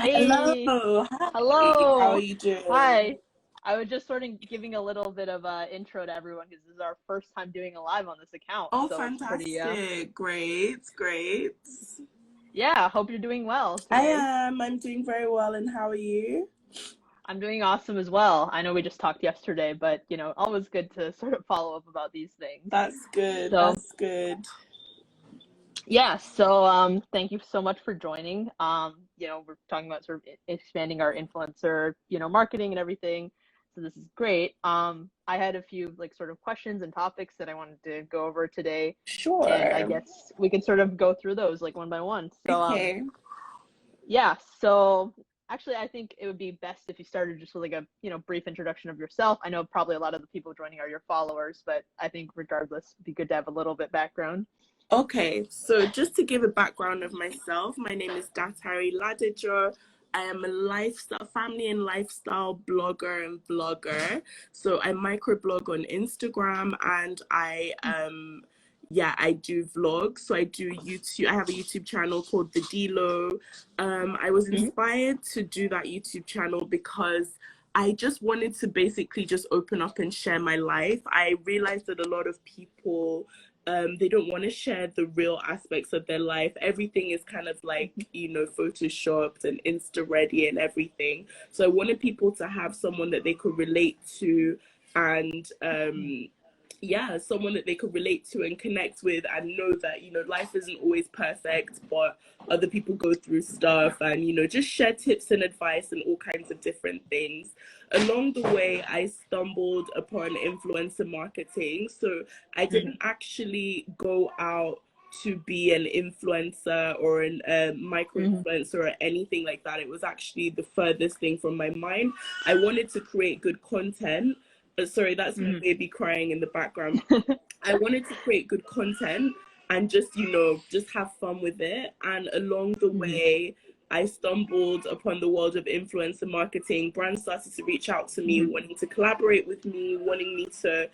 Hey, Hello, hi. How are hello. you doing? Hi. I was just sort of giving a little bit of a intro to everyone because this is our first time doing a live on this account. Oh, So it's pretty fantastic. Great, great. yeah, hope you're doing well I today. am. I'm doing very well, and how are you? I'm doing awesome as well. I know we just talked yesterday, but always good to sort of follow up about these things. That's good. So That's good. yeah, so thank you so much for joining. We're talking about sort of expanding our influencer, marketing and everything. So this is great. I had a few like sort of questions and topics that I wanted to go over today, and I Sure. guess we can sort of go through those like one by one. So Okay. yeah, so actually I think it would be best if you started just with like a, brief introduction of yourself. I know probably a lot of the people joining are your followers, but I think regardless, it'd be good to have a little bit background. Okay, so just to give a background of myself, my name is Datari Ladejo. I am a lifestyle, family and lifestyle blogger and vlogger. So I microblog on Instagram and I do vlogs. So I do YouTube. I have a YouTube channel called The Delo. I was Mhm. inspired to do that YouTube channel because I just wanted to basically just open up and share my life. I realized that a lot of people they don't want to share the real aspects of their life. Everything is kind of like, photoshopped and insta ready and everything. So I wanted people to have someone that they could relate to and yeah, someone that they could relate to and connect with and know that, life isn't always perfect, but other people go through stuff and, just share tips and advice and all kinds of different things. Along the way, I stumbled upon influencer marketing. So I Mhm. didn't actually go out to be an influencer or a micro Mhm. influencer or anything like that. It was actually the furthest thing from my mind. I wanted to create good content. Sorry, that's my Mhm. baby crying in the background. I wanted to create good content and just, just have fun with it. And along the Mhm. way, I stumbled upon the world of influencer marketing. Brands started to reach out to me, Mhm. wanting to collaborate with me, wanting me to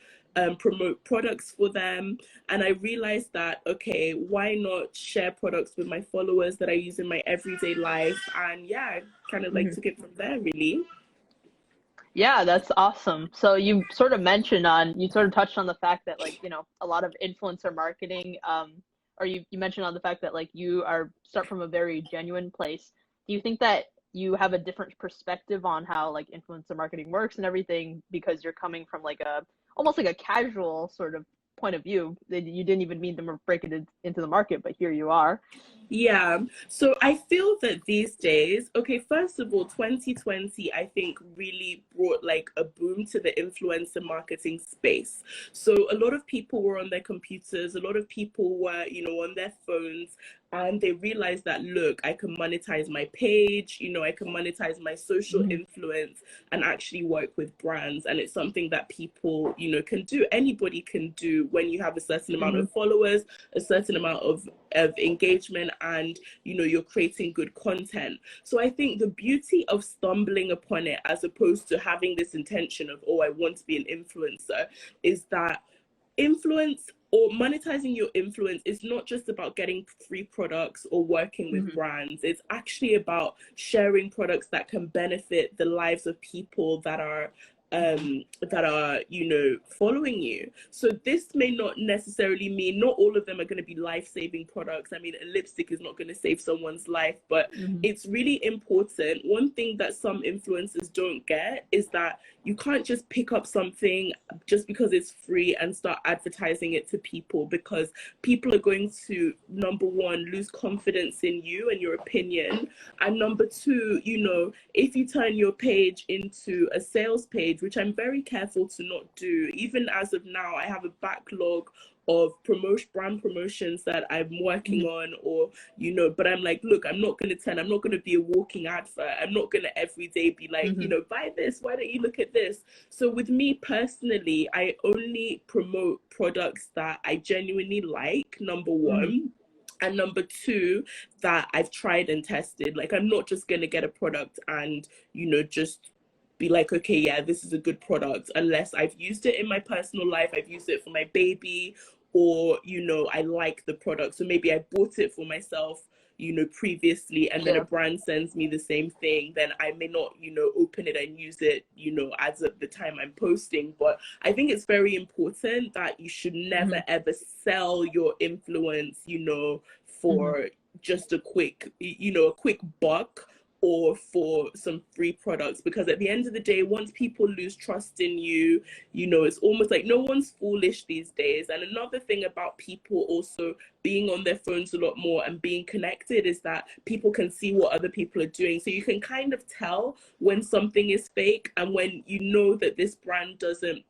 promote products for them. And I realized that, okay, why not share products with my followers that I use in my everyday life? And yeah, I kind of like Mhm. took it from there, really. Yeah, that's awesome. So you sort of touched on the fact that like, a lot of influencer marketing, or you mentioned on the fact that like you are start from a very genuine place. Do you think that you have a different perspective on how like influencer marketing works and everything because you're coming from like a almost like a casual sort of point of view that you didn't even mean to break it into the market, but here you are. Yeah. So I feel that these days, okay, first of all, 2020, I think really brought like a boom to the influencer marketing space. So a lot of people were on their computers, a lot of people were, on their phones, and they realized that, look, I can monetize my page, I can monetize my social Mhm. influence and actually work with brands. And it's something that people, can do. Anybody can do when you have a certain amount Mhm. of followers, a certain amount of engagement, and you're creating good content. So I think the beauty of stumbling upon it as opposed to having this intention of, oh, I want to be an influencer, is that influence or monetizing your influence is not just about getting free products or working with Mhm. brands. It's actually about sharing products that can benefit the lives of people that are following you. So this may not necessarily mean not all of them are going to be life-saving products. I mean, a lipstick is not going to save someone's life, but Mhm. it's really important. One thing that some influencers don't get is that you can't just pick up something just because it's free and start advertising it to people, because people are going to, number one, lose confidence in you and your opinion, and number two, if you turn your page into a sales page, which I'm very careful to not do. Even as of now, I have a backlog of brand promotions that I'm working Mhm. on, or but I'm like, look, I'm not going to be a walking advert. I'm not going to every day be like, Mhm. buy this, why don't you look at this? So with me personally, I only promote products that I genuinely like, number Mhm. one. And number two, that I've tried and tested. Like, I'm not just going to get a product and, just be like, okay, yeah, this is a good product, unless I've used it in my personal life, I've used it for my baby, or, I like the product. So maybe I bought it for myself, previously, and then a Yeah. brand sends me the same thing, then I may not, open it and use it, as of the time I'm posting. But I think it's very important that you should never Hmm. ever sell your influence, Hmm. for just a quick, a quick buck, or for some free products. Because at the end of the day, once people lose trust in you, it's almost like no one's foolish these days. And another thing about people also being on their phones a lot more and being connected is that people can see what other people are doing. So you can kind of tell when something is fake, and when you know that this brand doesn't,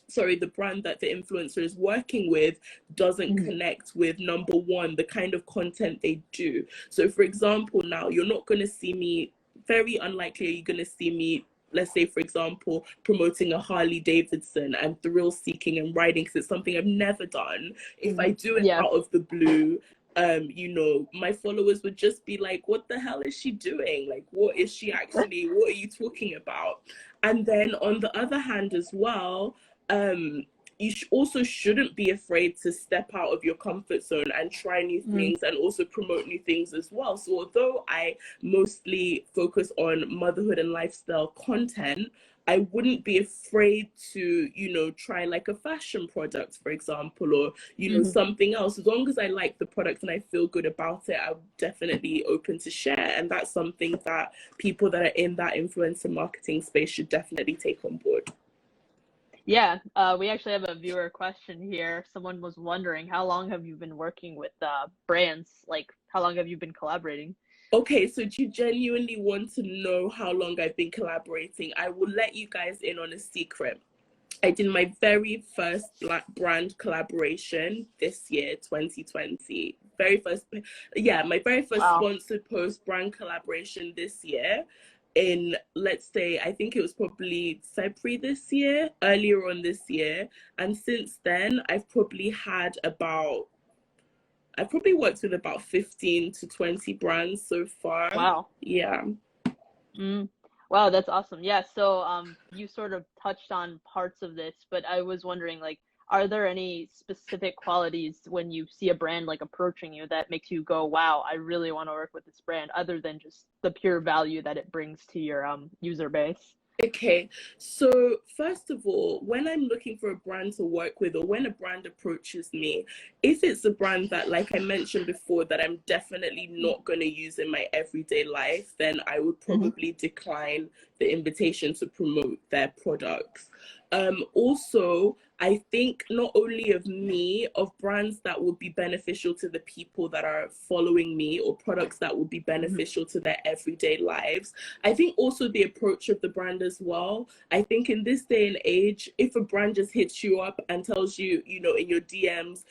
sorry, the brand that the influencer is working with doesn't Hmm. connect with, number one, the kind of content they do. So for example, now you're not going to see me, very unlikely are you going to see me, let's say for example, promoting a Harley Davidson and thrill seeking and riding, because it's something I've never done. If Hmm. I do it Yeah. out of the blue, my followers would just be like, what the hell is she doing? Like, what is she actually, what are you talking about? And then on the other hand as well, you also shouldn't be afraid to step out of your comfort zone and try new Mm. things and also promote new things as well. So although I mostly focus on motherhood and lifestyle content, I wouldn't be afraid to, try like a fashion product, for example, or, Hmm. something else. As long as I like the product and I feel good about it, I'm definitely open to share. And that's something that people that are in that influencer marketing space should definitely take on board. Yeah, we actually have a viewer question here. Someone was wondering, how long have you been working with brands? Like, how long have you been collaborating? Okay, so do you genuinely want to know how long I've been collaborating? I will let you guys in on a secret. I did my very first brand collaboration this year, 2020. My very first Wow. sponsored post brand collaboration this year, in, let's say, I think it was probably February this year, earlier on this year. And since then, I've probably worked with about 15 to 20 brands so far. Wow. Yeah. Mm. Wow, that's awesome. Yeah, so you sort of touched on parts of this, but I was wondering, like, are there any specific qualities when you see a brand like approaching you that makes you go, wow, I really want to work with this brand, other than just the pure value that it brings to your user base? Okay, so first of all, when I'm looking for a brand to work with, or when a brand approaches me, if it's a brand that, like I mentioned before, that I'm definitely not going to use in my everyday life, then I would Hmm. probably decline the invitation to promote their products. Also, I think not only of me, of brands that would be beneficial to the people that are following me, or products that would be Hmm. beneficial to their everyday lives. I think also the approach of the brand as well. I think in this day and age, if a brand just hits you up and tells you, in your DMs,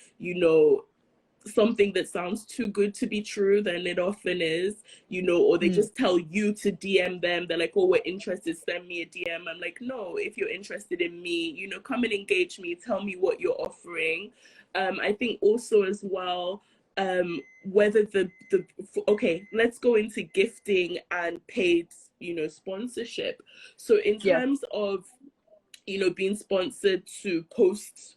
something that sounds too good to be true, then it often is, or they Mm. just tell you to DM them. They're like, oh, we're interested, send me a DM. I'm like, no, if you're interested in me, come and engage me, tell me what you're offering. I think also as well, whether okay, let's go into gifting and paid, sponsorship. So in Yeah. terms of, being sponsored to post,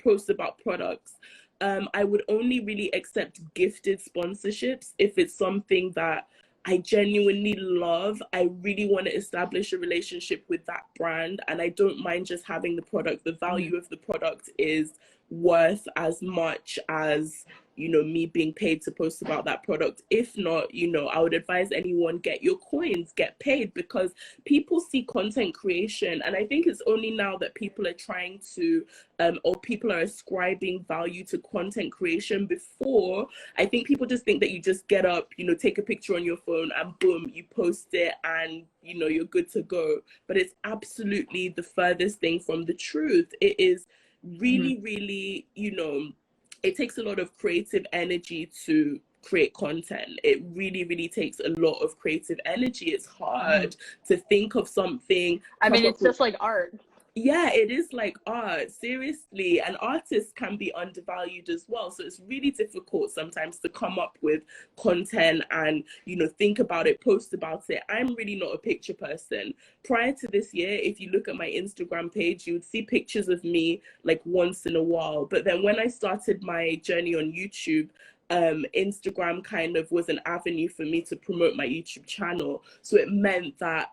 post about products, I would only really accept gifted sponsorships if it's something that I genuinely love. I really want to establish a relationship with that brand, and I don't mind just having the product. The Hmm. value of the product is worth as much as, me being paid to post about that product. If not, I would advise anyone, get your coins, get paid, because people see content creation, and I think it's only now that people are trying to, or people are ascribing value to content creation. Before, I think people just think that you just get up, take a picture on your phone, and boom, you post it, and you're good to go. But it's absolutely the furthest thing from the truth. It is Hmm. really, really, it takes a lot of creative energy to create content. It really, really takes a lot of creative energy. It's Hmm. hard to think of something, I come mean, up it's with. just like art. Yeah, it is like art, seriously. And artists can be undervalued as well. So it's really difficult sometimes to come up with content and, think about it, post about it. I'm really not a picture person. Prior to this year, if you look at my Instagram page, you would see pictures of me like once in a while. But then when I started my journey on YouTube, Instagram kind of was an avenue for me to promote my YouTube channel. So it meant that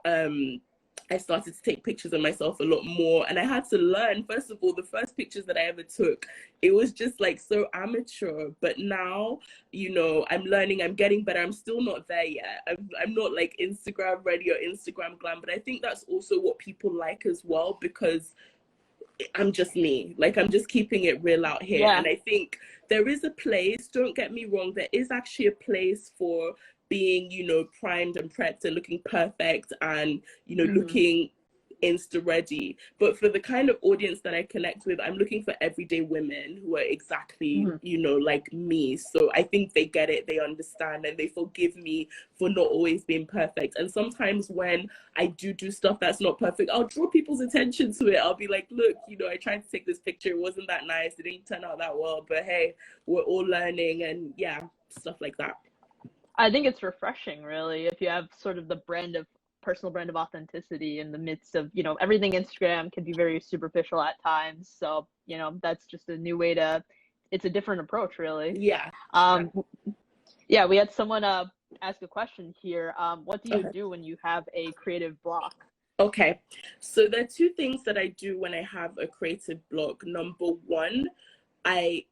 I started to take pictures of myself a lot more. And I had to learn, first of all, the first pictures that I ever took, it was just like so amateur. But now, you know, I'm learning, I'm getting better. I'm still not there yet. I'm not like Instagram ready or Instagram glam. But I think that's also what people like as well, because I'm just me. Like, I'm just keeping it real out here. Yeah. And I think there is a place, don't get me wrong, there is actually a place for being, you know, primed and prepped and looking perfect and, you know, looking Insta ready. But for the kind of audience that I connect with, I'm looking for everyday women who are exactly, you know, like me. So I think they get it, they understand, and they forgive me for not always being perfect. And sometimes when I do stuff that's not perfect, I'll draw people's attention to it. I'll be like, look, you know, I tried to take this picture, it wasn't that nice, it didn't turn out that well, but hey, we're all learning. And yeah, stuff like that. I think it's refreshing, really, if you have sort of the personal brand of authenticity in the midst of, you know, everything. Instagram can be very superficial at times. So, you know, that's just a new way it's a different approach, really. Yeah. Um, yeah, we had someone ask a question here. What do you Okay. do when you have a creative block? Okay, so there are two things that I do when I have a creative block. Number one, I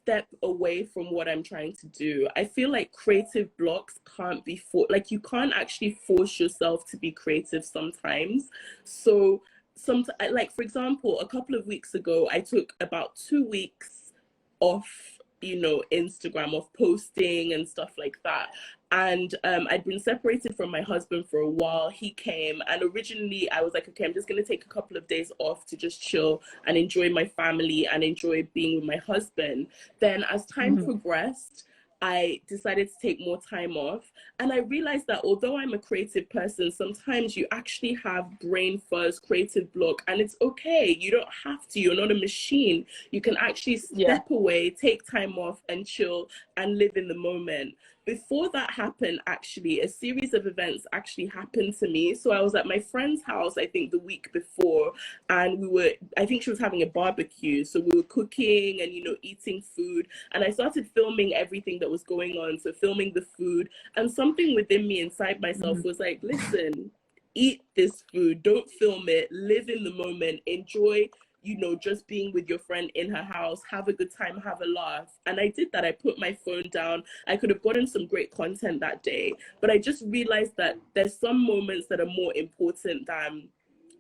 step away from what I'm trying to do. I feel like creative blocks can't be like you can't actually force yourself to be creative sometimes. So like for example, a couple of weeks ago, I took about 2 weeks off, you know, Instagram, of posting and stuff like that. And I'd been separated from my husband for a while. He came, and originally I was like, okay, I'm just going to take a couple of days off to just chill and enjoy my family and enjoy being with my husband. Then as time progressed, I decided to take more time off. And I realized that although I'm a creative person, sometimes you actually have brain fuzz, creative block, and it's okay. You don't have to. You're not a machine. You can actually Yeah. step away, take time off, and chill and live in the moment. Before that happened, actually, a series of events actually happened to me. So I was at my friend's house, I think the week before, and I think she was having a barbecue. So we were cooking and, you know, eating food. And I started filming everything that was going on. So filming the food, and something within me inside myself was like, listen, eat this food, don't film it, live in the moment, enjoy, you know, just being with your friend in her house, have a good time, have a laugh. And I did that. I put my phone down. I could have gotten some great content that day, but I just realized that there's some moments that are more important than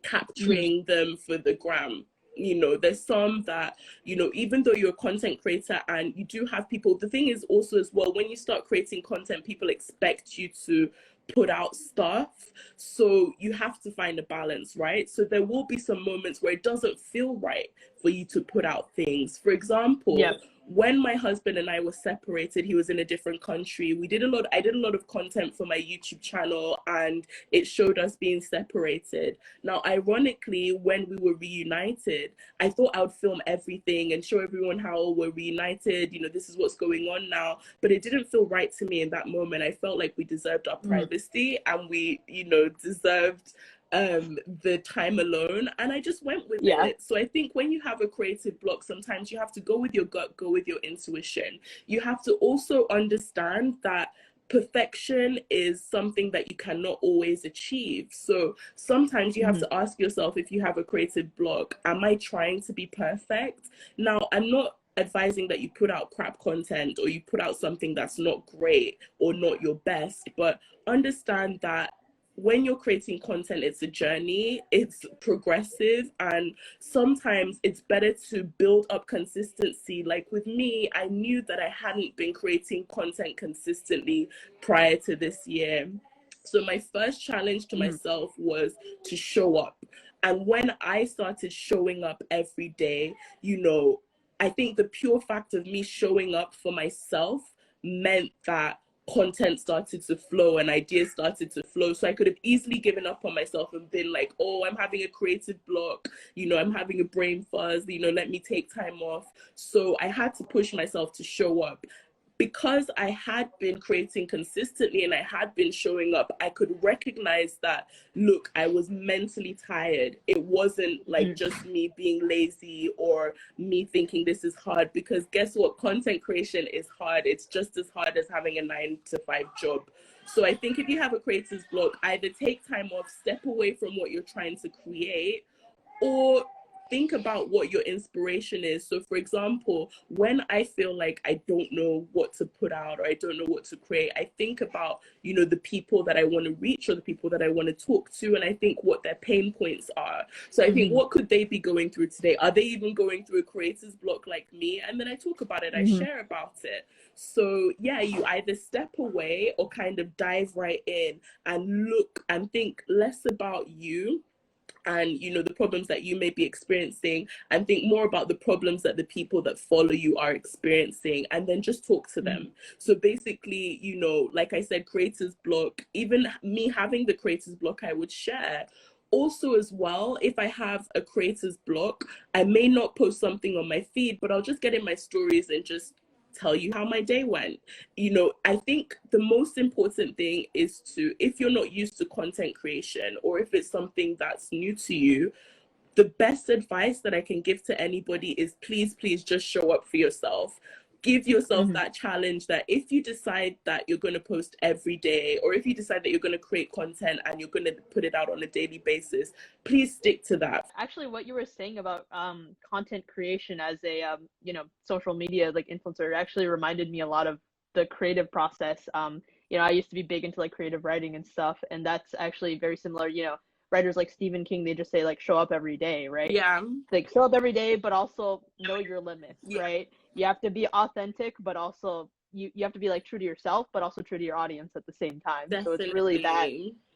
capturing them for the gram. You know, there's some that, you know, even though you're a content creator and you do have people, the thing is also as well, when you start creating content, people expect you to put out stuff. So you have to find a balance, right? So there will be some moments where it doesn't feel right for you to put out things. For example, Yep. when my husband and I were separated, he was in a different country. I did a lot of content for my YouTube channel, and it showed us being separated. Now, ironically, when we were reunited, I thought I would film everything and show everyone how we're reunited. You know, this is what's going on now. But it didn't feel right to me in that moment. I felt like we deserved our privacy, and we, you know, deserved the time alone, and I just went with Yeah. it. So I think when you have a creative block, sometimes you have to go with your gut, go with your intuition. You have to also understand that perfection is something that you cannot always achieve. So sometimes you have to ask yourself, if you have a creative block, am I trying to be perfect? Now, I'm not advising that you put out crap content or you put out something that's not great or not your best, but understand that when you're creating content, it's a journey, it's progressive, and sometimes it's better to build up consistency. Like with me, I knew that I hadn't been creating content consistently prior to this year. So my first challenge to myself was to show up. And when I started showing up every day, you know, I think the pure fact of me showing up for myself meant that content started to flow and ideas started to flow. So I could have easily given up on myself and been like, oh, I'm having a creative block, you know, I'm having a brain fuzz, you know, let me take time off. So I had to push myself to show up. because I had been creating consistently and I had been showing up, I could recognize that, look, I was mentally tired. It wasn't like just me being lazy or me thinking this is hard, because guess what? Content creation is hard. It's just as hard as having a 9 to 5 job. So I think if you have a creator's block, either take time off, step away from what you're trying to create, or think about what your inspiration is. So for example, when I feel like I don't know what to put out or I don't know what to create, I think about, the people that I want to reach or the people that I want to talk to, and I think what their pain points are. So I think, what could they be going through today? Are they even going through a creator's block like me? And then I talk about it, I share about it. So yeah, you either step away or kind of dive right in and look and think less about you and the problems that you may be experiencing, and think more about the problems that the people that follow you are experiencing, and then just talk to them. So basically, like I said, creators block, even me having the creators block, I would share also as well. If I have a creators block, I may not post something on my feed, but I'll just get in my stories and just tell you how my day went. I think the most important thing is to, if you're not used to content creation or if it's something that's new to you, the best advice that I can give to anybody is please just show up for yourself. Give yourself that challenge, that if you decide that you're going to post every day, or if you decide that you're going to create content and you're going to put it out on a daily basis, please stick to that. Actually, what you were saying about content creation as a social media like influencer actually reminded me a lot of the creative process. I used to be big into like creative writing and stuff, and that's actually very similar. Writers like Stephen King, they just say like show up every day, right? Yeah. Like show up every day, but also know your limits, right? You have to be authentic, but also you have to be like true to yourself, but also true to your audience at the same time. Definitely. So it's really that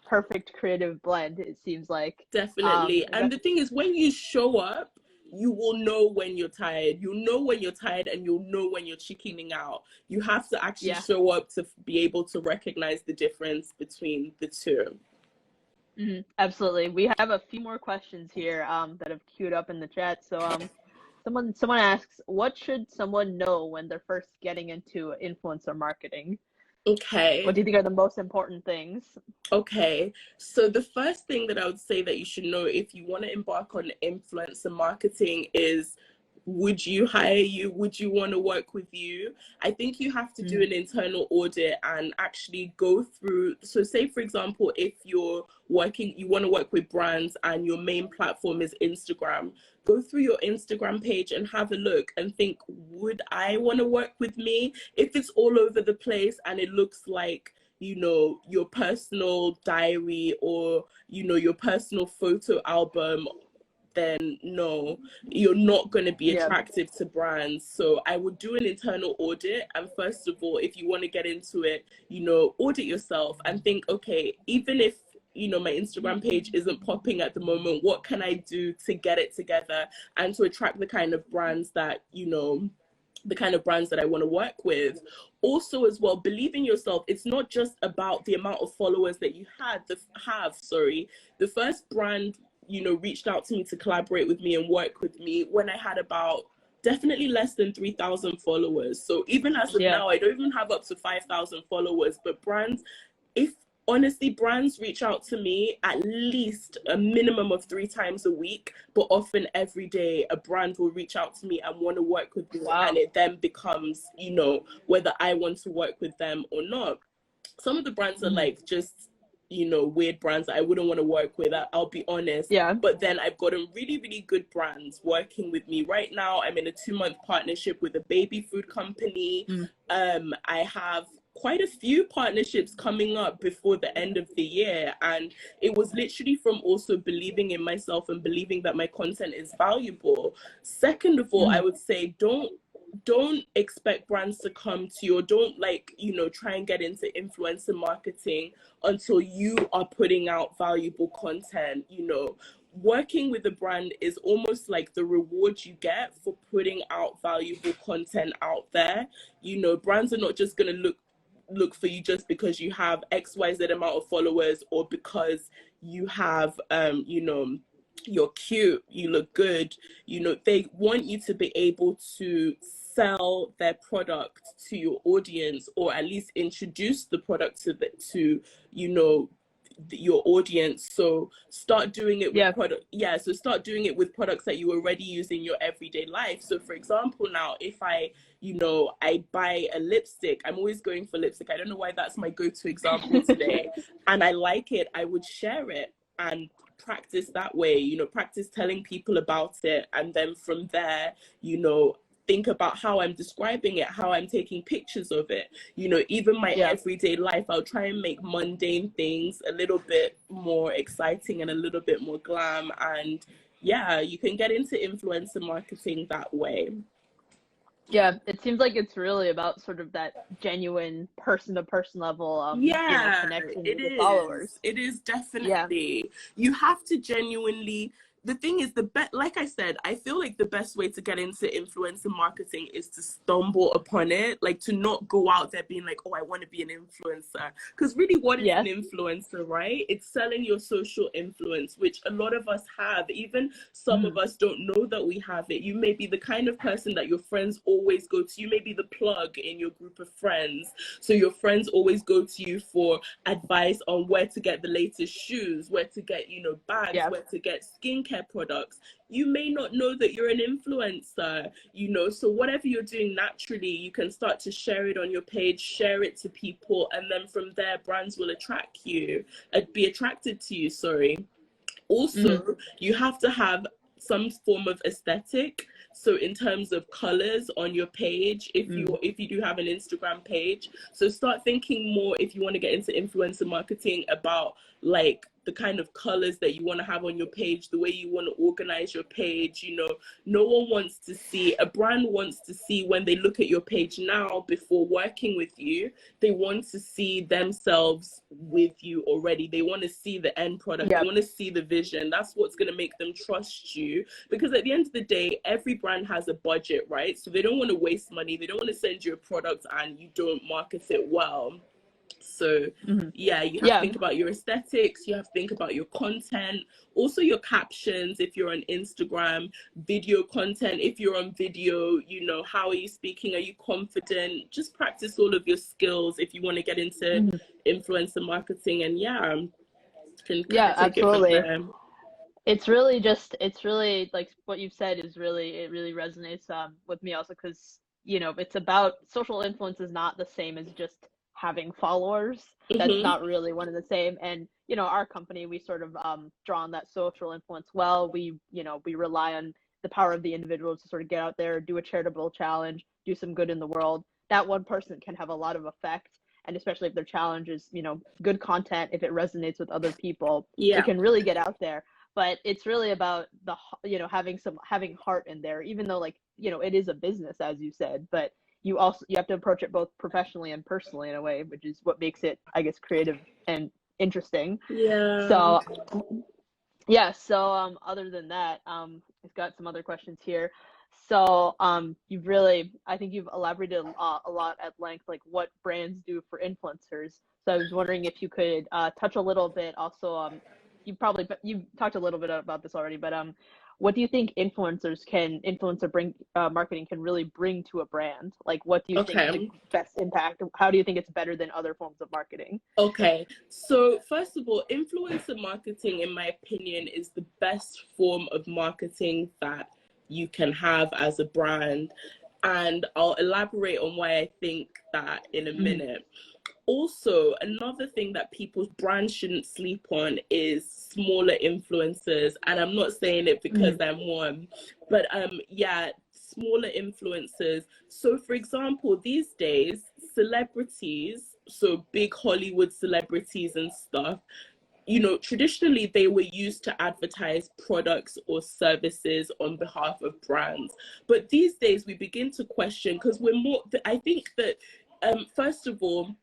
perfect creative blend, it seems like. Definitely. And the thing is, when you show up, you will know when you're tired. You'll know when you're tired, and you'll know when you're chickening out. You have to actually show up to be able to recognize the difference between the two. Absolutely. We have a few more questions here that have queued up in the chat. So someone asks, what should someone know when they're first getting into influencer marketing? Okay. What do you think are the most important things? Okay, so the first thing that I would say that you should know if you want to embark on influencer marketing is, would you hire you? Would you want to work with you? I think you have to do an internal audit and actually go through. So say, for example, if you want to work with brands and your main platform is Instagram, go through your Instagram page and have a look and think, would I want to work with me? If it's all over the place and it looks like, your personal diary or, your personal photo album, then no, you're not going to be attractive to brands. So I would do an internal audit. And first of all, if you want to get into it, audit yourself and think, okay, even if my Instagram page isn't popping at the moment, what can I do to get it together and to attract the kind of brands that I want to work with. Also as well, believe in yourself. It's not just about the amount of followers that you have. The first brand reached out to me to collaborate with me and work with me when I had about definitely less than 3,000 followers. So even as of now, I don't even have up to 5,000 followers, but brands reach out to me at least a minimum of 3 times a week, but often every day a brand will reach out to me and want to work with me. And it then becomes, whether I want to work with them or not. Some of the brands are like just weird brands that I wouldn't want to work with, I'll be honest. But then I've gotten really, really good brands working with me. Right now, I'm in a 2-month partnership with a baby food company. I have quite a few partnerships coming up before the end of the year, and it was literally from also believing in myself and believing that my content is valuable. Second of all, I would say don't expect brands to come to you, or don't try and get into influencer marketing until you are putting out valuable content. Working with a brand is almost like the reward you get for putting out valuable content out there. Brands are not just going to look for you just because you have XYZ amount of followers, or because you have you're cute, you look good. They want you to be able to sell their product to your audience, or at least introduce the product to you know, your audience. So start doing it with Yeah. product. Yeah, so start doing it with products that you already use in your everyday life. So for example, now if I, you know, I buy a lipstick, I'm always going for lipstick. I don't know why that's my go-to example today. And I like it, I would share it and practice that way, you know, practice telling people about it. And then from there, you know, think about how I'm describing it, how I'm taking pictures of it. You know, even my Yeah. everyday life, I'll try and make mundane things a little bit more exciting and a little bit more glam. And yeah, you can get into influencer marketing that way. Yeah, it seems like it's really about sort of that genuine person to person level, you know, Yeah, connection it with the followers. is. It is Yeah. definitely. You have to genuinely. The thing is, like I said, I feel like the best way to get into influencer marketing is to stumble upon it, like to not go out there being like, oh, I want to be an influencer. Because really, what is an Yeah. influencer, right? It's selling your social influence, which a lot of us have. Even some of Mhm. us don't know that we have it. You may be the kind of person that your friends always go to. You may be the plug in your group of friends. So your friends always go to you for advice on where to get the latest shoes, where to get, you know, bags, Yeah. where to get skincare products. You may not know that you're an influencer, you know, so whatever you're doing naturally, you can start to share it on your page, share it to people, and then from there, brands will be attracted to you, sorry. Hmm. Also, you have to have some form of aesthetic. So in terms of colors on your page, Mm. if you do have an Instagram page, so start thinking more, if you want to get into influencer marketing, about like the kind of colors that you want to have on your page, the way you want to organize your page. You know, no one wants to see, a brand wants to see, when they look at your page now before working with you, they want to see themselves with you already. They want to see the end product. They Yeah. want to see the vision. That's what's going to make them trust you. Because at the end of the day, every brand has a budget, right? So they don't want to waste money. They don't want to send you a product and you don't market it well. So Hmm. yeah, you have to Yeah. think about your aesthetics, you have to think about your content, also your captions if you're on Instagram, video content if you're on video, you know, how are you speaking, are you confident? Just practice all of your skills if you want to get into Hmm. influencer marketing. And yeah, can kind Yeah, of take it from absolutely. there. It's really like what you've said is really, it really resonates with me also because, you know, it's about social influence is not the same as just having followers. That's Mm-hmm. not really one of the same. And, you know, our company, we sort of draw on that social influence well. You know, we rely on the power of the individual to sort of get out there, do a charitable challenge, do some good in the world. That one person can have a lot of effect. And especially if their challenge is, you know, good content, if it resonates with other people, it Yeah. can really get out there. But it's really about you know, having heart in there, even though, like, you know, it is a business, as you said, but you have to approach it both professionally and personally in a way, which is what makes it, I guess, creative and interesting. Yeah. So yeah, so other than that, I've got some other questions here. So you've really, I think you've elaborated a lot at length, like what brands do for influencers. So I was wondering if you could touch a little bit also, you talked a little bit about this already, but what do you think influencer bring marketing can really bring to a brand? Like, what do you think the Okay. best impact? How do you think it's better than other forms of marketing? Okay, so first of all, influencer marketing, in my opinion, is the best form of marketing that you can have as a brand. And I'll elaborate on why I think that in a Hmm. minute. Also, another thing that people's brands shouldn't sleep on is smaller influencers. And I'm not saying it because Hmm. I'm one, but yeah, smaller influencers. So for example, these days, celebrities, so big Hollywood celebrities and stuff, you know, traditionally they were used to advertise products or services on behalf of brands. But these days we begin to question, because we're more, I think that first of all,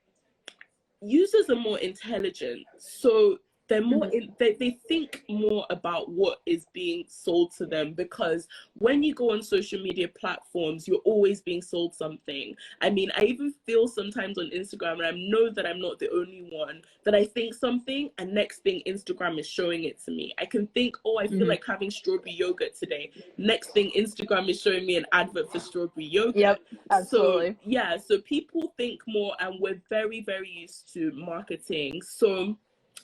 users are more intelligent. So they're more Hmm. they think more about what is being sold to them, because when you go on social media platforms, you're always being sold something. I mean, I even feel sometimes on Instagram, and I know that I'm not the only one, that I think something and next thing Instagram is showing it to me. I can think, oh, I feel Hmm. like having strawberry yogurt today. Next thing Instagram is showing me an advert for strawberry yogurt. Yep, So absolutely. yeah, so people think more, and we're very, very used to marketing. So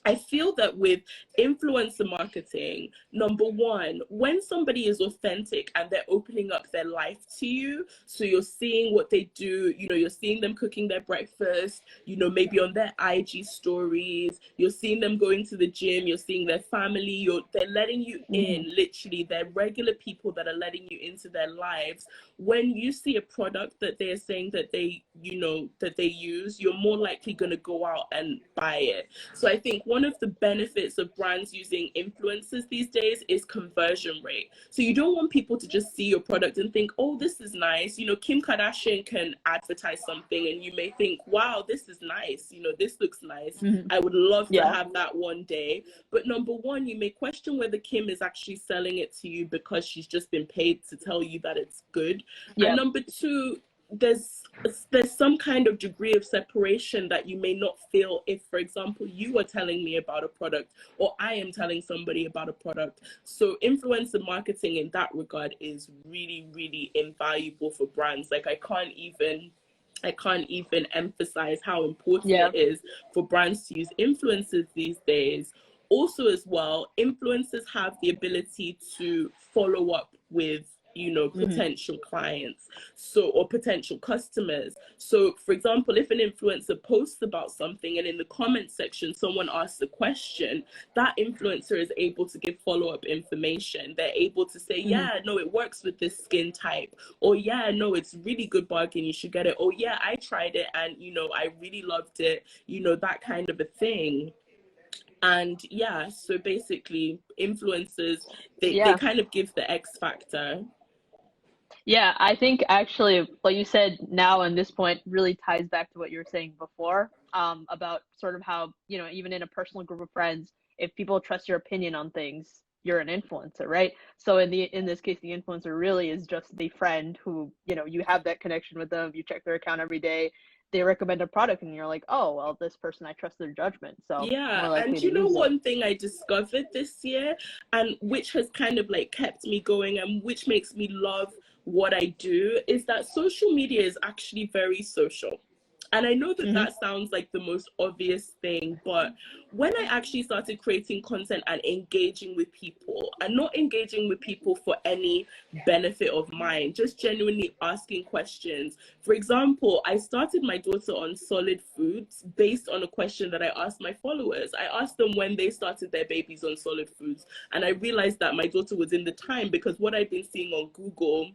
I feel that with influencer marketing, number one, when somebody is authentic and they're opening up their life to you, so you're seeing what they do, you know, you're seeing them cooking their breakfast, you know, maybe on their IG stories, you're seeing them going to the gym, you're seeing their family, they're letting you Hmm. in, literally, they're regular people that are letting you into their lives. When you see a product that they're saying that they, you know, that they use, you're more likely going to go out and buy it. So I think one of the benefits of brands using influencers these days is conversion rate. So you don't want people to just see your product and think, oh, this is nice. You know, Kim Kardashian can advertise something and you may think, wow, this is nice. You know, this looks nice. Hmm. I would love to Yeah. have that one day. But number one, you may question whether Kim is actually selling it to you because she's just been paid to tell you that it's good. And Yep. number two, there's some kind of degree of separation that you may not feel if, for example, you are telling me about a product or I am telling somebody about a product. So influencer marketing in that regard is really, really invaluable for brands. Like I can't even emphasize how important Yeah. it is for brands to use influencers these days. Also, as well, influencers have the ability to follow up with, you know, Hmm. potential clients, so, or potential customers. So for example, if an influencer posts about something and in the comment section someone asks a question, that influencer is able to give follow-up information. They're able to say, Hmm. yeah, no, it works with this skin type, or yeah, no, it's really good bargain, you should get it, or yeah, I tried it and, you know, I really loved it, you know, that kind of a thing. And yeah, so basically influencers, they Yeah. kind of give the X factor. Yeah, I think actually what you said now and this point really ties back to what you were saying before, about sort of how, you know, even in a personal group of friends, if people trust your opinion on things, you're an influencer, right? So in this case, the influencer really is just the friend who, you know, you have that connection with them, you check their account every day, they recommend a product and you're like, oh, well, this person, I trust their judgment, so Yeah, more and likely to you know use it. one thing I discovered this year, and which has kind of like kept me going and which makes me love what I do, is that social media is actually very social. And I know that Hmm. that sounds like the most obvious thing, but when I actually started creating content and engaging with people, and not engaging with people for any benefit of mine, just genuinely asking questions. For example, I started my daughter on solid foods based on a question that I asked my followers. I asked them when they started their babies on solid foods, and I realized that my daughter was in the time, because what I'd been seeing on Google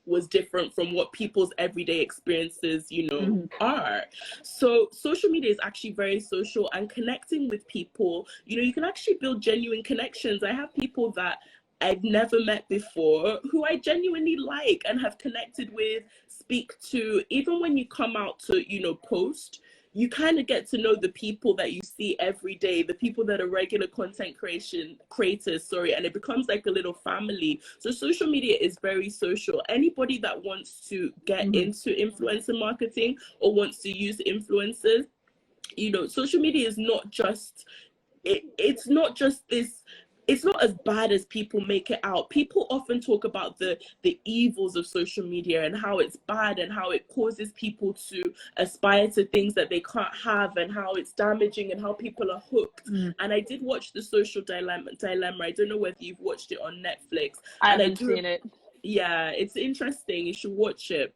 was different from what people's everyday experiences, you know, Hmm. are. So social media is actually very social, and connecting with people, you know, you can actually build genuine connections. I have people that I've never met before who I genuinely like and have connected with, speak to. Even when you come out to, you know, post, you kind of get to know the people that you see every day, the people that are regular content creators, sorry, and it becomes like a little family. So social media is very social. Anybody that wants to get Hmm. into influencer marketing or wants to use influencers, you know, social media is not just it's not just this, it's not as bad as people make it out. People often talk about the evils of social media and how it's bad and how it causes people to aspire to things that they can't have and how it's damaging and how people are hooked. Hmm. And I did watch The Social Dilemma. I don't know whether you've watched it on Netflix. I And I haven't do, seen it. yeah, it's interesting. You should watch it.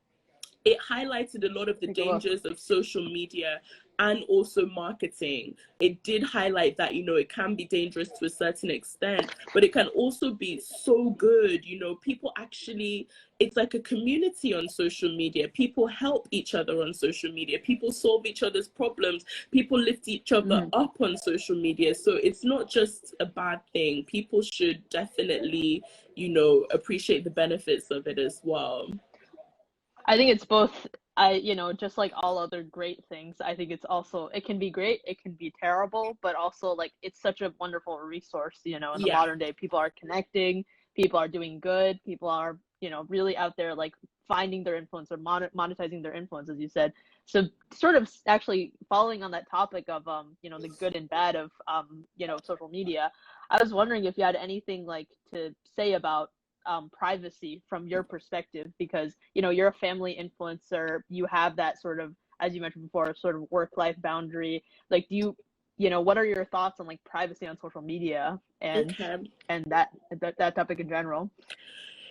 It highlighted a lot of the Take a look. dangers of social media and also marketing. It did highlight that, you know, it can be dangerous to a certain extent, but it can also be so good. You know, people actually, it's like a community on social media. People help each other on social media. People solve each other's problems. People lift each other Hmm. up on social media. So it's not just a bad thing. People should definitely, you know, appreciate the benefits of it as well. I think it's both. just like all other great things, I think it's also, it can be great, it can be terrible, but also like it's such a wonderful resource, in the Yeah. modern day. People are connecting, people are doing good, people are, really out there like finding their influence or monetizing their influence, as you said. So sort of actually following on that topic of, the good and bad of, social media, I was wondering if you had anything like to say about privacy from your perspective, because you're a family influencer, you have that sort of, as you mentioned before, sort of work-life boundary. Like, what are your thoughts on like privacy on social media and Okay. that topic in general?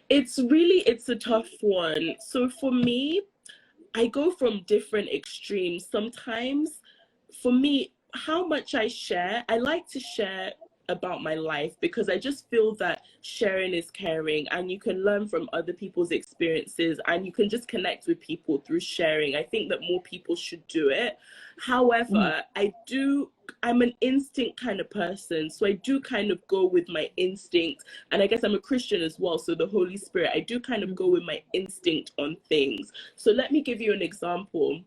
It's a tough one. So for me, I go from different extremes. Sometimes, for me, how much I share, I like to share about my life because I just feel that sharing is caring and you can learn from other people's experiences and you can just connect with people through sharing. I think that more people should do it. Mhm. However, I'm an instinct kind of person. So I do kind of go with my instinct. And I guess I'm a Christian as well. So the Holy Spirit, I do kind of Mhm. go with my instinct on things. So let me give you an example.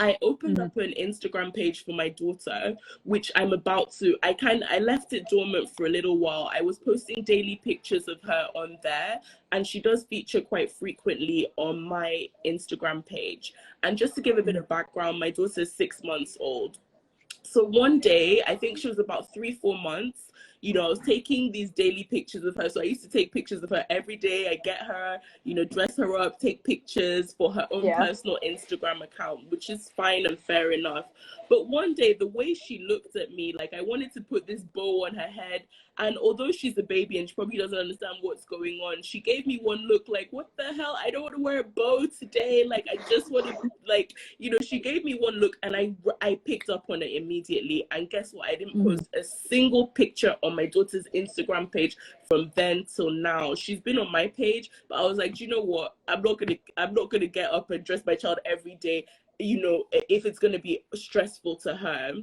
I opened Mhm. up an Instagram page for my daughter, which I left it dormant for a little while. I was posting daily pictures of her on there, and she does feature quite frequently on my Instagram page. And just to give a bit Mhm. of background, my daughter is 6 months old. So one day, I think she was about 3, 4 months, I was taking these daily pictures of her. So I used to take pictures of her every day. I get her, dress her up, take pictures for her own Yeah. personal Instagram account, which is fine and fair enough. But one day, the way she looked at me, like I wanted to put this bow on her head. And although she's a baby and she probably doesn't understand what's going on, she gave me one look like, what the hell? I don't want to wear a bow today. Like, I just want to, like, she gave me one look and I picked up on it immediately. And guess what? I didn't Mhm. post a single picture on my daughter's Instagram page from then till now. She's been on my page, but I was like, you know what? I'm not gonna get up and dress my child every day, if it's gonna be stressful to her.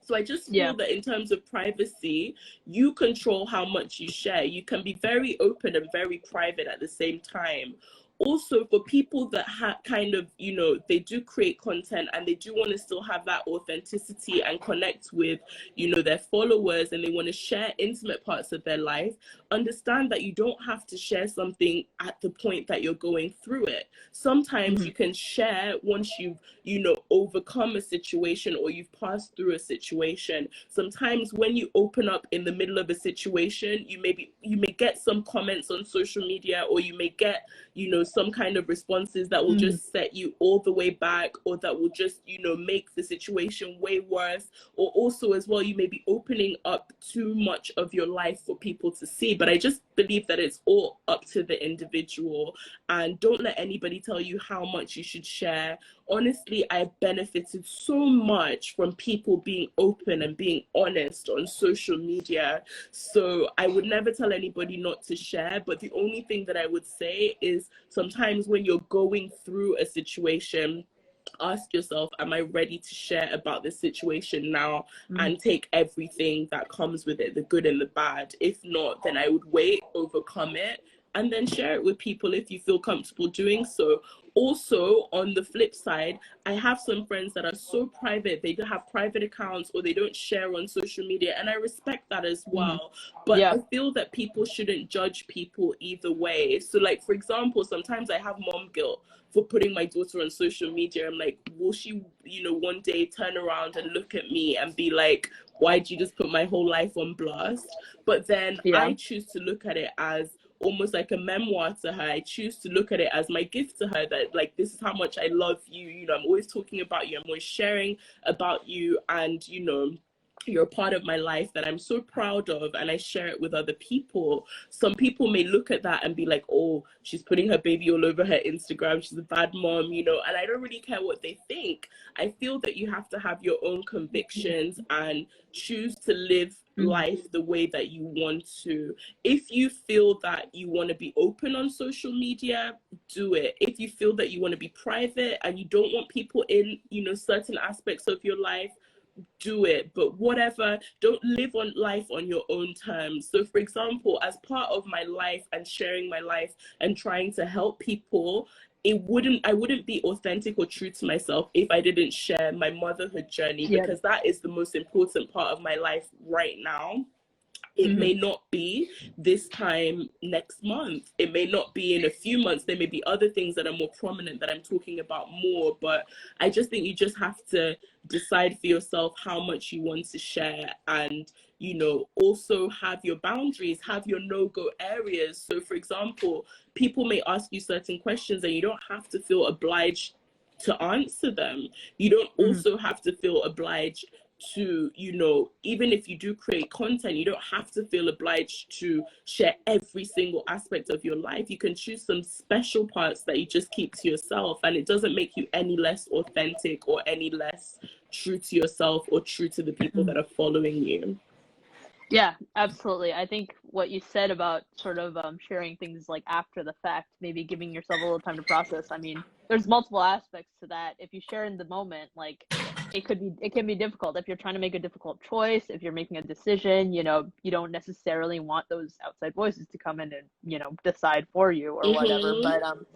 So I just Yeah. feel that in terms of privacy, you control how much you share. You can be very open and very private at the same time. Also, for people that kind of, they do create content and they do want to still have that authenticity and connect with, their followers, and they want to share intimate parts of their life, understand that you don't have to share something at the point that you're going through it. Sometimes Mhm. you can share once you've, overcome a situation or you've passed through a situation. Sometimes when you open up in the middle of a situation, you may get some comments on social media, or you may get, some kind of responses that will Mhm. just set you all the way back, or that will just, make the situation way worse. Or also as well, you may be opening up too much of your life for people to see. But I just believe that it's all up to the individual, and don't let anybody tell you how much you should share. Honestly, I benefited so much from people being open and being honest on social media. So I would never tell anybody not to share. But the only thing that I would say is sometimes when you're going through a situation, ask yourself, am I ready to share about this situation now, Mhm. and take everything that comes with it, the good and the bad? If not, then I would wait, overcome it, and then share it with people if you feel comfortable doing so. Also, on the flip side, I have some friends that are so private, they don't have private accounts or they don't share on social media, and I respect that as Mhm. well. But Yeah. I feel that people shouldn't judge people either way. So, like, for example, sometimes I have mom guilt for putting my daughter on social media. I'm like, will she, one day turn around and look at me and be like, why'd you just put my whole life on blast? But then Yeah. I choose to look at it as almost like a memoir to her. I choose to look at it as my gift to her, that like, this is how much I love you. I'm always talking about you. I'm always sharing about you. And, you're a part of my life that I'm so proud of, and I share it with other people. Some people may look at that and be like, oh, she's putting her baby all over her Instagram, she's a bad mom, and I don't really care what they think. I feel that you have to have your own convictions and choose to live Mhm. life the way that you want to. If you feel that you want to be open on social media, do it. If you feel that you want to be private and you don't want people in, certain aspects of your life, do it, but whatever, don't live on life on your own terms. So for example, as part of my life and sharing my life and trying to help people, I wouldn't be authentic or true to myself if I didn't share my motherhood journey, Yeah. because that is the most important part of my life right now. It may not be this time next month. It may not be in a few months. There may be other things that are more prominent that I'm talking about more. But I just think you just have to decide for yourself how much you want to share, and, you know, also have your boundaries, have your no-go areas. So for example, people may ask you certain questions and you don't have to feel obliged to answer them. You don't also have to feel obliged to, you know, even if you do create content, you don't have to feel obliged to share every single aspect of your life. You can choose some special parts that you just keep to yourself, and it doesn't make you any less authentic or any less true to yourself or true to the people that are following you. Yeah, absolutely. I think what you said about sort of sharing things like after the fact, maybe giving yourself a little time to process. I mean, there's multiple aspects to that. If you share in the moment, like it can be difficult if you're trying to make a difficult choice, if you're making a decision, you know, you don't necessarily want those outside voices to come in and, you know, decide for you or whatever. Mm-hmm. But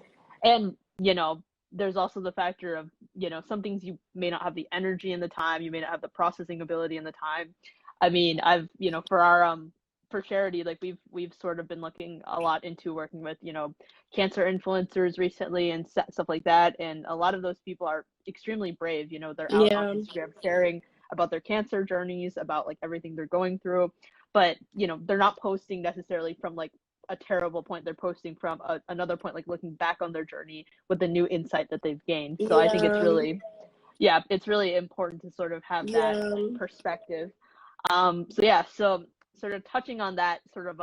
and you know, there's also the factor of, you know, some things you may not have the energy and the time, you may not have the processing ability and the time. I mean, I've, you know, for our for charity, like we've sort of been looking a lot into working with, you know, cancer influencers recently and stuff like that. And a lot of those people are extremely brave. You know, they're out on Yeah. Instagram sharing about their cancer journeys, about like everything they're going through. But, you know, they're not posting necessarily from like a terrible point. They're posting from another point, like looking back on their journey with the new insight that they've gained. So I think it's Yeah. really, yeah, it's really important to sort of have that Yeah. perspective. So yeah, so sort of touching on that sort of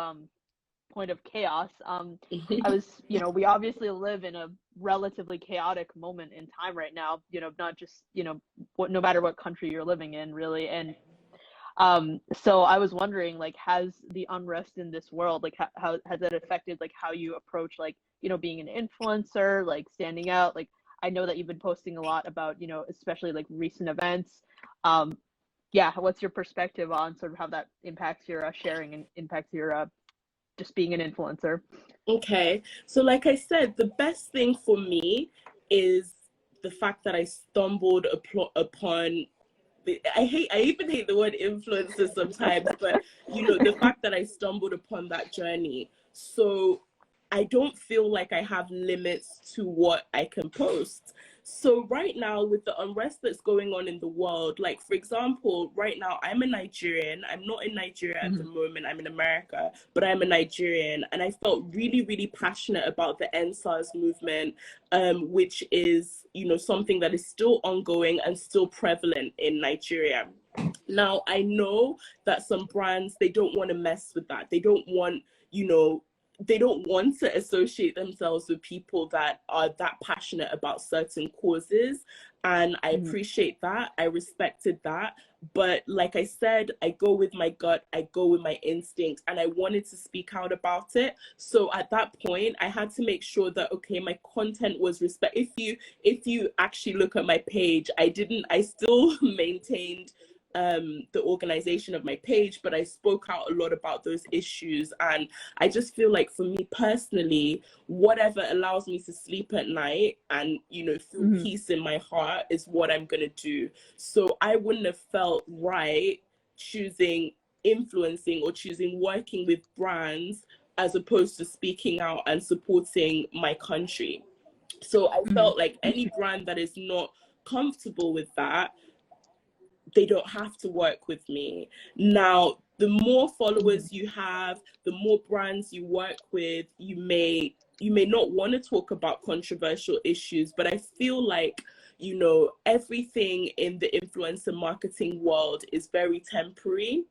point of chaos, I was, you know, we obviously live in a relatively chaotic moment in time right now, you know, not just, you know, no matter what country you're living in, really. And so I was wondering, like, has the unrest in this world, like, how has that affected like how you approach, like, you know, being an influencer, like standing out? Like, I know that you've been posting a lot about, you know, especially like recent events. Um, yeah, what's your perspective on sort of how that impacts your sharing and impacts your just being an influencer? Okay. So like I said, the best thing for me is the fact that I stumbled upon I even hate the word influencer sometimes, but you know, the fact that I stumbled upon that journey. So I don't feel like I have limits to what I can post. So right now, with the unrest that's going on in the world, like for example, right now I'm a Nigerian. I'm not in Nigeria at the moment. I'm in America, but I'm a Nigerian, and I felt really, really passionate about the NSARS movement, which is, you know, something that is still ongoing and still prevalent in Nigeria. Now, I know that some brands, they don't want to mess with that. They don't want, you know, they don't want to associate themselves with people that are that passionate about certain causes. And I appreciate that. I respected that. But like I said, I go with my gut, I go with my instinct, and I wanted to speak out about it. So at that point, I had to make sure that, okay, my content was respect. If you actually look at my page, I still maintained the organization of my page, but I spoke out a lot about those issues. And I just feel like for me personally, whatever allows me to sleep at night and, you know, feel peace in my heart is what I'm going to do. So I wouldn't have felt right choosing influencing or choosing working with brands as opposed to speaking out and supporting my country. So I felt like any brand that is not comfortable with that, they don't have to work with me. Now, the more followers you have, the more brands you work with, you may not want to talk about controversial issues, but I feel like, you know, everything in the influencer marketing world is very temporary.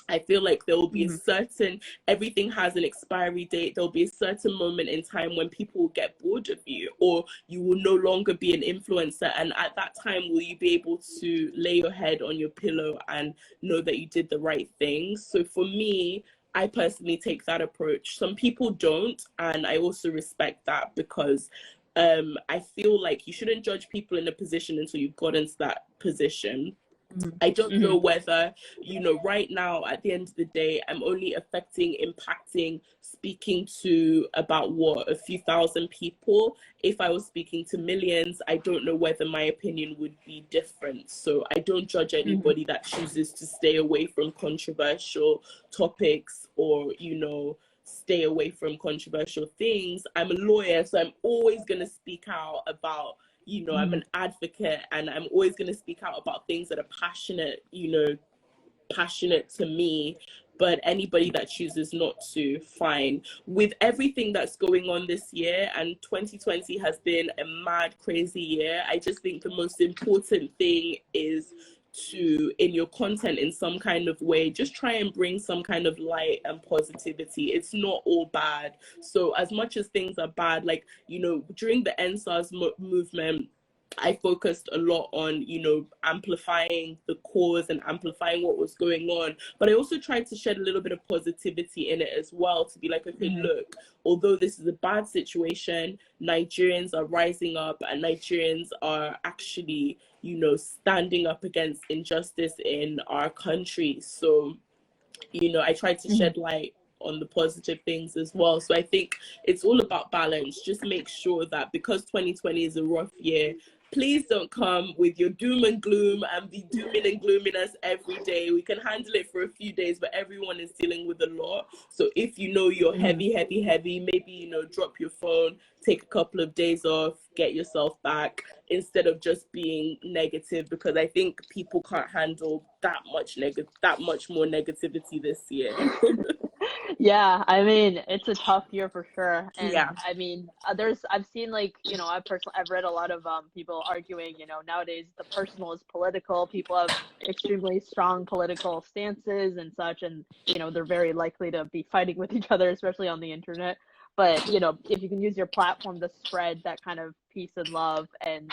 I feel like there will be a certain, everything has an expiry date. There'll be a certain moment in time when people will get bored of you, or you will no longer be an influencer. And at that time, will you be able to lay your head on your pillow and know that you did the right thing? So for me, I personally take that approach. Some people don't. And I also respect that, because I feel like you shouldn't judge people in a position until you've got into that position. I don't Mm-hmm. know whether, right now, at the end of the day, I'm only affecting, impacting, speaking to about a few thousand people. If I was speaking to millions, I don't know whether my opinion would be different. So I don't judge Mm-hmm. anybody that chooses to stay away from controversial topics or, stay away from controversial things. I'm a lawyer, so I'm always going to speak out about, I'm Mm-hmm. an advocate, and I'm always going to speak out about things that are passionate to me. But anybody that chooses not to, fine. With everything that's going on this year, and 2020 has been a mad, crazy year, I just think the most important thing is to, in your content, in some kind of way, just try and bring some kind of light and positivity. It's not all bad. So as much as things are bad, like, during the NSAS movement, I focused a lot on, amplifying the cause and amplifying what was going on. But I also tried to shed a little bit of positivity in it as well, to be like, okay, Mm-hmm. look, although this is a bad situation, Nigerians are rising up, and Nigerians are actually, standing up against injustice in our country. So, I tried to Mm-hmm. shed light on the positive things as well. So I think it's all about balance. Just make sure that, because 2020 is a rough year, please don't come with your doom and gloom and be dooming and glooming us every day. We can handle it for a few days, but everyone is dealing with a lot. So if you're Mm-hmm. heavy, maybe, drop your phone, take a couple of days off, get yourself back, instead of just being negative, because I think people can't handle that much more negativity this year. Yeah, I mean, it's a tough year for sure. And Yeah. I mean, I've seen like, I've read a lot of people arguing, nowadays the personal is political. People have extremely strong political stances and such, and, they're very likely to be fighting with each other, especially on the internet. But, if you can use your platform to spread that kind of peace and love and,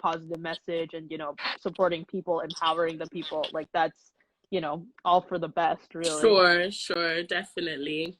positive message and, supporting people, empowering the people, like that's, all for the best, really. Sure, definitely.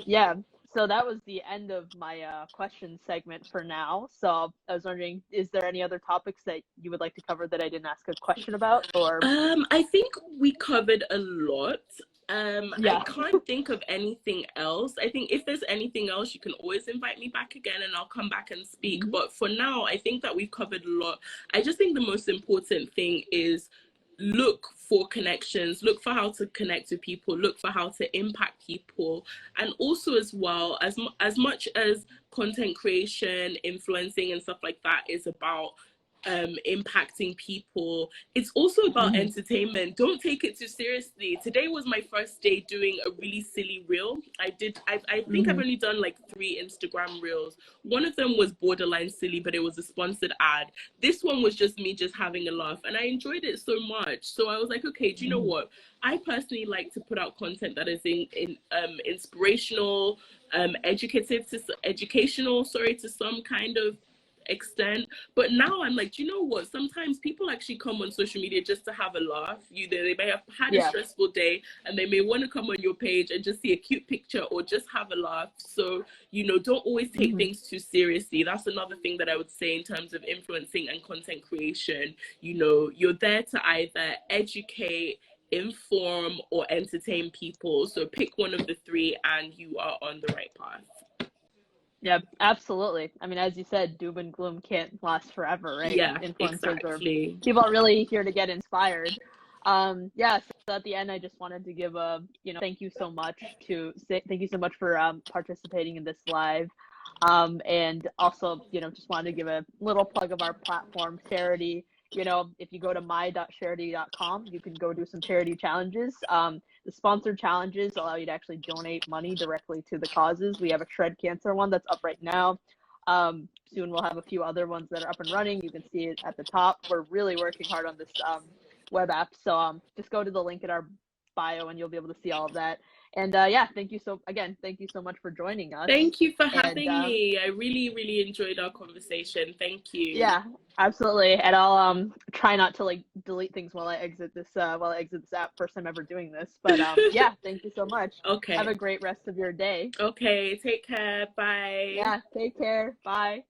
Yeah, so that was the end of my question segment for now. So I was wondering, is there any other topics that you would like to cover that I didn't ask a question about? Or I think we covered a lot. I yeah. can't think of anything else. I think if there's anything else, you can always invite me back again and I'll come back and speak. Mhm. But for now, I think that we've covered a lot. I just think the most important thing is look for connections, look for how to connect with people, look for how to impact people. And also, as well, as much as content creation, influencing and stuff like that is about impacting people, it's also about Mhm. entertainment. Don't take it too seriously. Today was my first day doing a really silly reel. I think I've Mhm. only done like 3 Instagram reels. One of them was borderline silly, but it was a sponsored ad. This one was just me just having a laugh, and I enjoyed it so much. So I was like, okay, do you know Mhm. what? I personally like to put out content that is in inspirational, educational, sorry, to some kind of extent. But now I'm like, do you know what? Sometimes people actually come on social media just to have a laugh. They may have had a Yeah. stressful day, and they may want to come on your page and just see a cute picture or just have a laugh. So, don't always take Mhm. things too seriously. That's another thing that I would say in terms of influencing and content creation. You're there to either educate, inform, or entertain people. So pick one of the three and you are on the right path. Yeah, absolutely. I mean, as you said, doom and gloom can't last forever, right? Yeah, Influencers are exactly. people are really here to get inspired. Yeah, so at the end, I just wanted to give a, thank you so much thank you so much for participating in this live. And also, just wanted to give a little plug of our platform, Charity. If you go to my.charity.com, you can go do some charity challenges. The sponsored challenges allow you to actually donate money directly to the causes. We have a Shred Cancer one that's up right now. Soon we'll have a few other ones that are up and running. You can see it at the top. We're really working hard on this web app. So just go to the link in our bio and you'll be able to see all of that. And yeah, thank you so much for joining us. Thank you for And having me. I really, really enjoyed our conversation. Thank you. yeah, absolutely. And I'll try not to like delete things while I exit this app. First time ever doing this. But yeah, thank you so much. Have Okay. a great rest of your day. Okay. Take care. Bye. Yeah, take care. Bye.